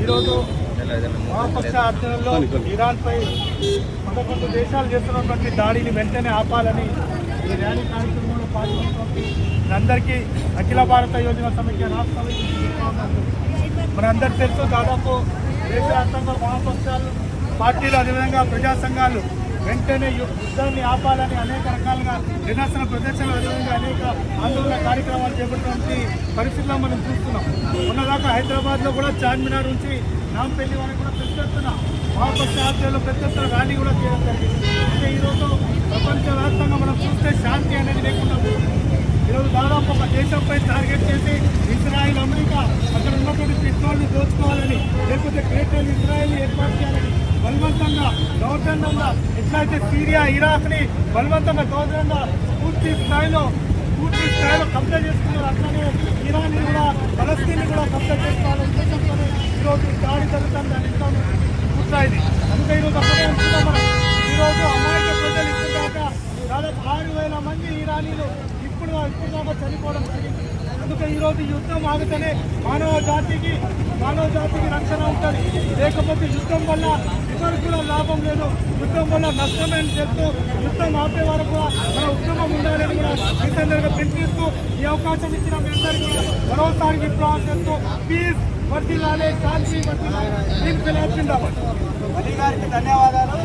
ఈరోజు వామపక్ష ఆధ్వర్యంలో ఇరాన్పై 11 దేశాలు చేస్తున్నటువంటి దాడిని వెంటనే ఆపాలని ఈ ర్యాలీ కార్యక్రమంలో పాల్గొన్నటువంటి అందరికీ అఖిల భారత యోజన సమైక్య రాష్ట్ర మనందరికీ తెలుసు, దాదాపు దేశవ్యాప్తంగా వామపక్షాలు పార్టీలు అదేవిధంగా ప్రజా సంఘాలు వెంటనే యుద్ధాన్ని ఆపాలని అనేక రకాలుగా నిరసన ప్రదర్శనలు అదేవిధంగా అనేక ఆందోళన కార్యక్రమాలు చేపట్టినటువంటి పరిస్థితుల్లో మనం చూస్తున్నాం. ఉన్నదాకా హైదరాబాద్లో కూడా చార్మినార్ నుంచి నాంపల్లి వరకు కూడా పెద్ద ఎత్తున వామపక్ష ఆధ్వర్యంలో పెద్ద ఎత్తున ర్యాలీ కూడా చేయడం జరిగింది. అంటే ఈరోజు ప్రపంచవ్యాప్తంగా మనం చూస్తే శాంతి అనేది లేకుండా ఈరోజు దాదాపు ఒక దేశంపై టార్గెట్ చేసి ఇజ్రాయిల్, అమెరికా అక్కడ ఉన్నటువంటి పెట్రోల్ని దోచుకోవాలని లేకపోతే గ్రేట్ ఇజ్రాయిల్ ఏర్పాటు చేయాలని బలవంతంగా దౌర్జన్యంగా ఎట్లయితే సిరియా, ఇరాక్ని బలవంతంగా దౌర్జన్యంగా పూర్తి స్థాయిలో కబ్జా చేసుకున్నారు, అట్లనే ఇరాన్ని కూడా ఫలస్తీన్ని కూడా కబ్జా చేసుకోవాలని ఉద్దేశంతోనే ఈరోజు దాడి జరుగుతుంది అని పూర్తయింది. అందుకే ఈరోజు అక్కడే ఉంటున్నాం మనం. ఈరోజు అమాయక ప్రజలు ఇప్పుడు దాకా దాదాపు 6,000 మంది ఇరానీలు ఇప్పుడు దాకా చనిపోవడం జరిగింది. అందుకే ఈరోజు యుద్ధం ఆగితేనే మానవ జాతికి రక్షణ ఉంటుంది. లేకపోతే యుద్ధం వల్ల ఎవరికి కూడా లాభం లేదు, యుద్ధం వల్ల నష్టమే అని చెప్తూ యుద్ధం ఆపే వరకు మన ఉద్యమం ఉండాలని కూడా ఈ సందర్భంగా పిలిపిస్తూ ఈ అవకాశం ఇచ్చిన మీ అందరికీ కూడా మరోసారి విప్లవం చేస్తూ పీస్ వర్ధిల్లాలి, శాంతి వర్ధిల్లాలి. దీనికి ధన్యవాదాలు.